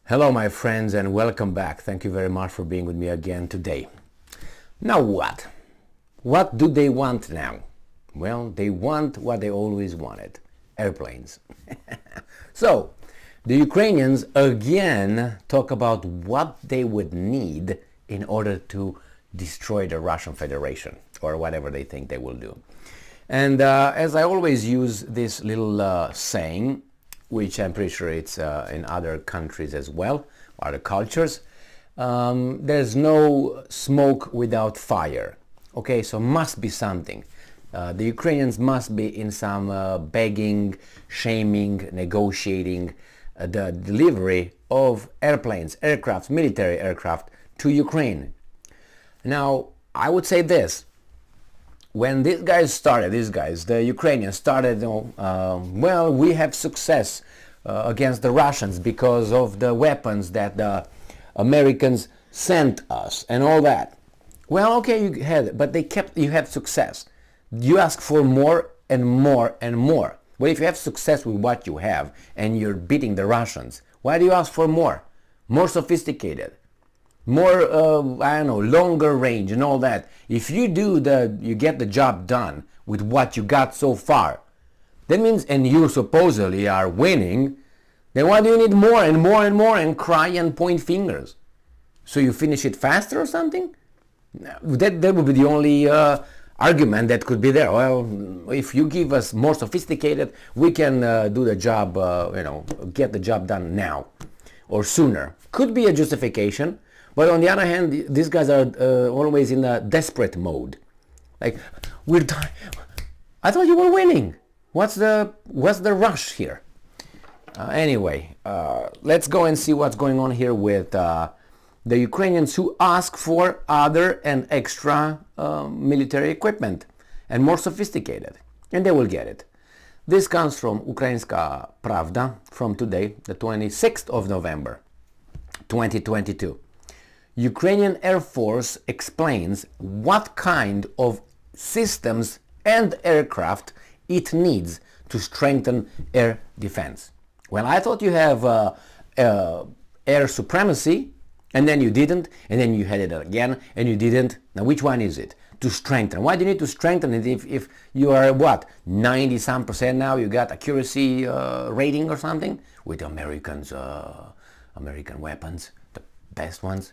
Hello my friends and welcome back. Thank you very much for being with me again today. Now what? What do they want now? Well, they want what they always wanted. Airplanes. So, the Ukrainians again talk about what they would need in order to destroy the Russian Federation or whatever they think they will do. And as I always use this little saying, which I'm pretty sure it's in other countries as well, other cultures, there's no smoke without fire. Okay, so must be something. The Ukrainians must be in some begging, shaming, negotiating the delivery of airplanes, aircraft, military aircraft to Ukraine. Now, I would say this. When these guys, the Ukrainians started, well, we have success against the Russians because of the weapons that the Americans sent us and all that. Well, okay, you had it, but you had success. You ask for more and more and more. Well, if you have success with what you have and you're beating the Russians, why do you ask for more? More sophisticated, more, I don't know, longer range and all that. If you get the job done with what you got so far, that means, and you supposedly are winning, then why do you need more and more and more and cry and point fingers? So you finish it faster or something? That would be the only argument that could be there. Well, if you give us more sophisticated, we can do the job, get the job done now or sooner. Could be a justification. But on the other hand, these guys are always in a desperate mode. Like, I thought you were winning. What's the rush here? Anyway, let's go and see what's going on here with the Ukrainians who ask for other and extra military equipment and more sophisticated, and they will get it. This comes from Ukrainska Pravda from today, the 26th of November, 2022. Ukrainian Air Force explains what kind of systems and aircraft it needs to strengthen air defense. Well, I thought you have air supremacy, and then you didn't, and then you had it again, and you didn't. Now, which one is it? To strengthen. Why do you need to strengthen it if you are, what, 90-some% now? You got accuracy rating or something? With American weapons, the best ones.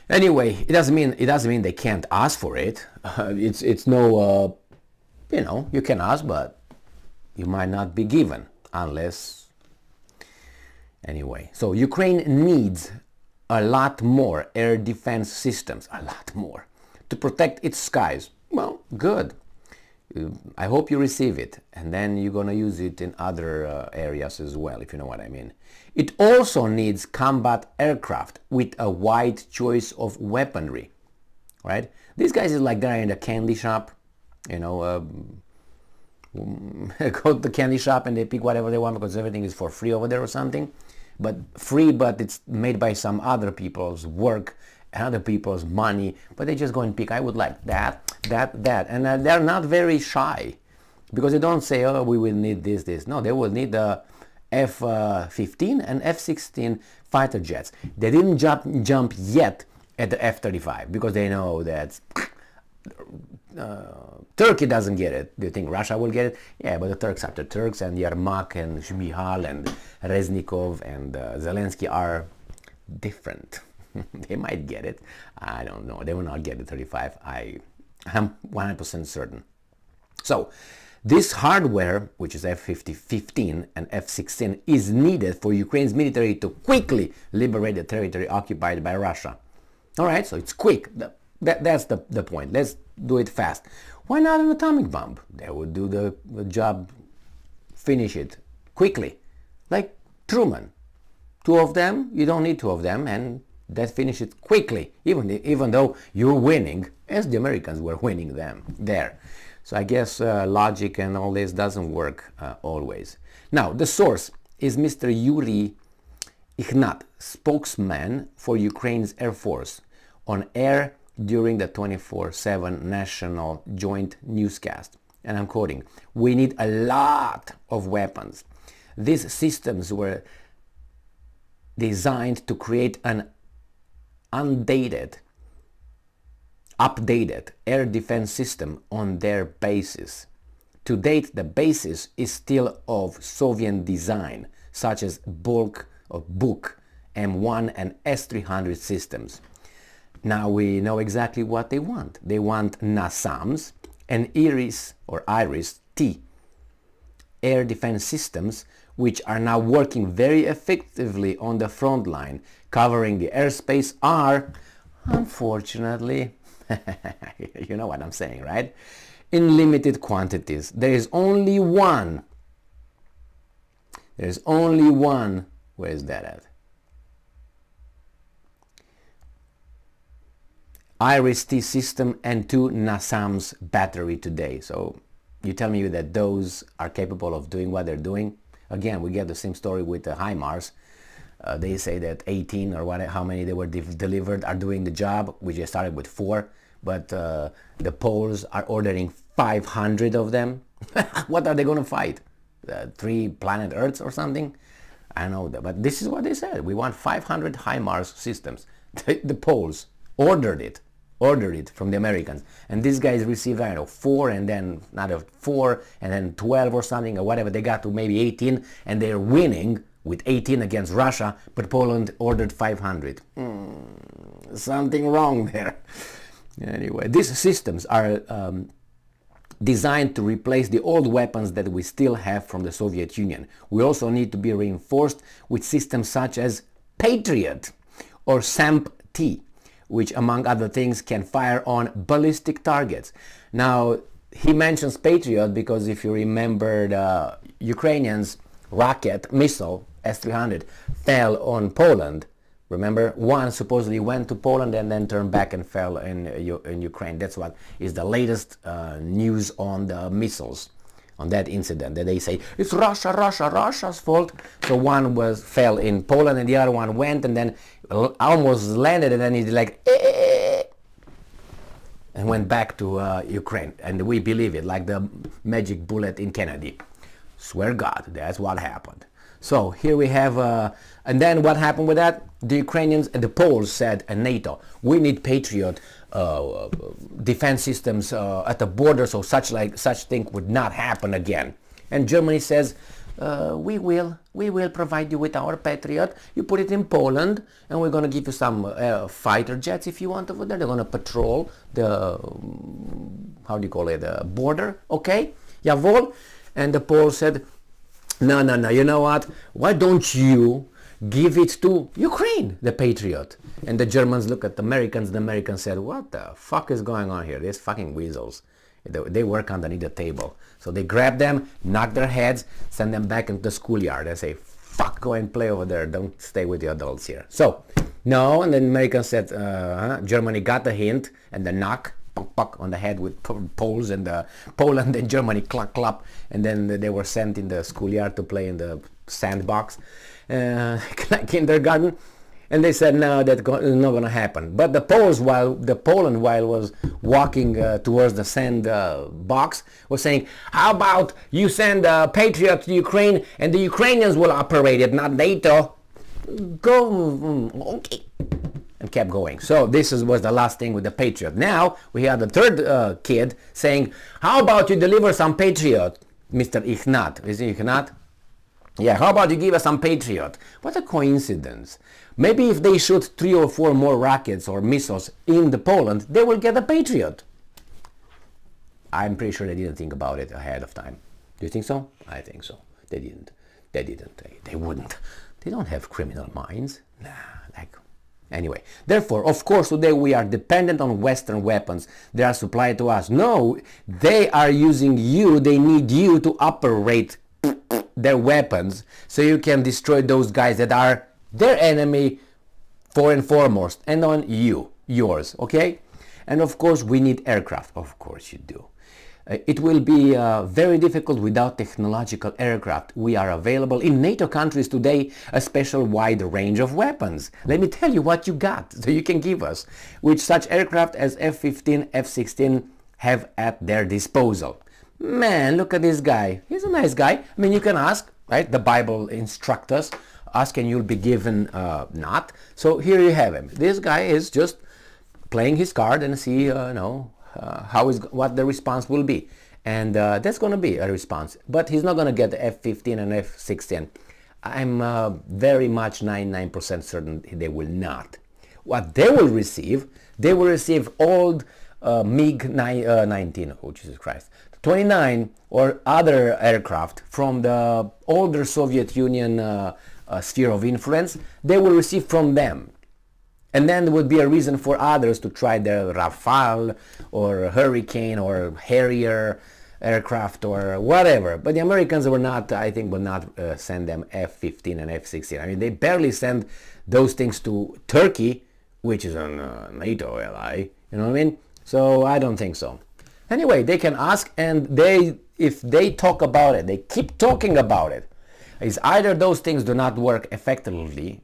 Anyway, it doesn't mean they can't ask for it. It's no, you can ask, but you might not be given unless. Anyway, so Ukraine needs a lot more air defense systems, a lot more, to protect its skies. Well, good. I hope you receive it, and then you're gonna use it in other areas as well, if you know what I mean. It also needs combat aircraft with a wide choice of weaponry, right? These guys is like they're in a candy shop, go to the candy shop and they pick whatever they want because everything is for free over there or something. But free, but it's made by some other people's work and other people's money, but they just go and pick, I would like that, that. And they're not very shy because they don't say, oh, we will need this. No, they will need the F-15 and F-16 fighter jets. They didn't jump yet at the F-35 because they know that Turkey doesn't get it. Do you think Russia will get it? Yeah, but the Turks are the Turks, and Yermak and Shmihal and Reznikov and Zelensky are different. They might get it. I don't know. They will not get the 35. I'm 100% certain. So, this hardware, which is F-15 and F-16, is needed for Ukraine's military to quickly liberate the territory occupied by Russia. All right, so it's quick. That's the point. Let's do it fast. Why not an atomic bomb? They would do the job, finish it quickly. Like Truman. 2 of them, you don't need 2 of them, and that finishes it quickly, even though you're winning, as the Americans were winning them there. So I guess logic and all this doesn't work always. Now, the source is Mr. Yuri Ikhnat, spokesman for Ukraine's Air Force, on air during the 24/7 national joint newscast. And I'm quoting, "We need a lot of weapons. These systems were designed to create an updated air defense system on their bases. To date, the basis is still of Soviet design, such as Buk M1 and S-300 systems. Now we know exactly what they want. They want NASAMS and Iris-T air defense systems, which are now working very effectively on the front line, covering the airspace, are, unfortunately, you know what I'm saying, right? In limited quantities. There is only one. There's only one. Where is that at? Iris-T system and 2 NASAMS battery today. So you tell me that those are capable of doing what they're doing? Again, we get the same story with the HIMARS. They say that 18 or how many they were delivered are doing the job. We just started with 4. But the Poles are ordering 500 of them. What are they going to fight? 3 planet Earths or something? I know that, but this is what they said. We want 500 HIMARS systems. The Poles ordered it from the Americans. And these guys received, I don't know, 4 and then another 4 and then 12 or something or whatever. They got to maybe 18 and they're winning with 18 against Russia, but Poland ordered 500. Something wrong there. Anyway, these systems are designed to replace the old weapons that we still have from the Soviet Union. We also need to be reinforced with systems such as Patriot or SAMP-T, which among other things can fire on ballistic targets. Now, he mentions Patriot because if you remember, the Ukrainians' rocket missile S-300 fell on Poland. Remember, one supposedly went to Poland and then turned back and fell in Ukraine. That's what is the latest news on the missiles, on that incident, that they say it's Russia's fault. So one fell in Poland and the other one went and then almost landed and then he's like and went back to Ukraine. And we believe it, like the magic bullet in Kennedy. Swear God, that's what happened. So here we have, and then what happened with that? The Ukrainians and the Poles said, and NATO, we need Patriot defense systems at the border, so such thing would not happen again. And Germany says, we will provide you with our Patriot. You put it in Poland, and we're going to give you some fighter jets if you want over there. They're going to patrol the, how do you call it, the border, okay? Jawohl. And the Poles said, no, you know what? Why don't you give it to Ukraine, the Patriot? And the Germans look at the Americans, and the Americans said, what the fuck is going on here? These fucking weasels. They work underneath the table. So they grab them, knock their heads, send them back into the schoolyard and say, fuck, go and play over there. Don't stay with the adults here. So, no, and then the Americans said, Germany got the hint, and the knock, puck on the head with Poles and Poland and Germany clap, and then they were sent in the schoolyard to play in the sandbox, like kindergarten, and they said no, that's not going to happen. But the Poles, Poland was walking towards the sand box, was saying, how about you send Patriot to Ukraine and the Ukrainians will operate it, not NATO. Go, okay. And kept going. So this was the last thing with the Patriot. Now we have the third kid saying, how about you deliver some Patriot, Mr. Ignat? Is it Ignat? Yeah, how about you give us some Patriot? What a coincidence. Maybe if they shoot 3 or 4 more rockets or missiles in the Poland, they will get a Patriot. I'm pretty sure they didn't think about it ahead of time. Do you think so? I think so. They didn't. They wouldn't. They don't have criminal minds. Nah, like... Anyway, therefore, of course, today we are dependent on Western weapons. They are supplied to us. No, they are using you. They need you to operate their weapons so you can destroy those guys that are their enemy for and foremost, and on yours, okay? And of course, we need aircraft. Of course you do. It will be very difficult without technological aircraft. We are available in NATO countries today a special wide range of weapons. Let me tell you what you got, so you can give us, which such aircraft as F-15, F-16 have at their disposal. Man, look at this guy. He's a nice guy. I mean, you can ask, right? The Bible instructs us ask and you'll be given not. So here you have him. This guy is just playing his card and see what the response will be. And that's going to be a response. But he's not going to get the F-15 and F-16. I'm very much 99% certain they will not. What they will receive old MiG-19, oh Jesus Christ, 29 or other aircraft from the older Soviet Union sphere of influence. They will receive from them. And then there would be a reason for others to try their Rafale or Hurricane or Harrier aircraft or whatever. But the Americans will not, I think, will not send them F-15 and F-16. I mean, they barely send those things to Turkey, which is a NATO ally. You know what I mean? So I don't think so. Anyway, they can ask, and if they talk about it, they keep talking about it. Is either those things do not work effectively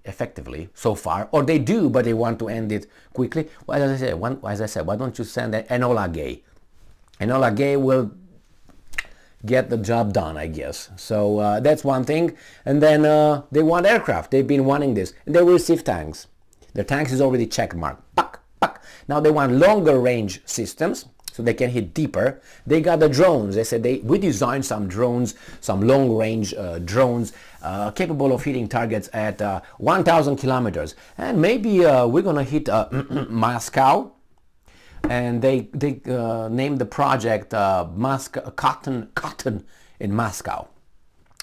so far, or they do, but they want to end it quickly. Well, as I said, why don't you send Enola Gay? Enola Gay will get the job done, I guess. So that's one thing. And then they want aircraft. They've been wanting this. And they will receive tanks. Their tanks is already checkmarked. Puck, puck. Now they want longer range systems, so they can hit deeper. They got the drones. They said we designed some drones, some long-range drones capable of hitting targets at 1,000 kilometers. And maybe we're going to hit Moscow. And they named the project Cotton in Moscow.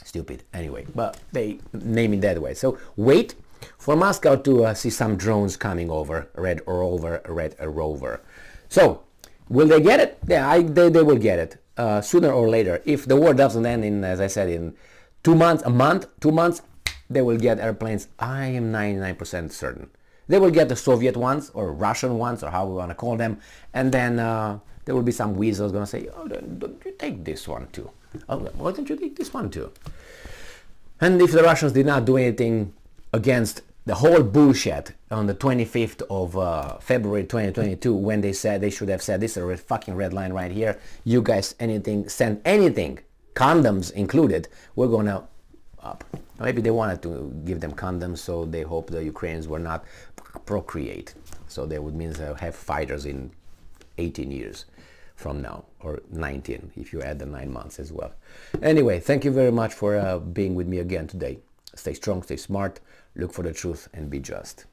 Stupid. Anyway, but they name it that way. So wait for Moscow to see some drones coming over, Red Rover. So will they get it? Yeah, they will get it sooner or later. If the war doesn't end in, as I said, in 2 months, 2 months, they will get airplanes. I am 99% certain. They will get the Soviet ones or Russian ones or how we want to call them, and then there will be some weasels going to say, oh, don't you take this one too? Oh, why don't you take this one too? And if the Russians did not do anything against the whole bullshit on the 25th of February 2022, when they said, they should have said, this is a fucking red line right here, you guys send anything, condoms included, we're going to up. Maybe they wanted to give them condoms, so they hope the Ukrainians will not procreate. So they would mean they'll have fighters in 18 years from now, or 19 if you add the 9 months as well. Anyway, thank you very much for being with me again today. Stay strong, stay smart, look for the truth, and be just.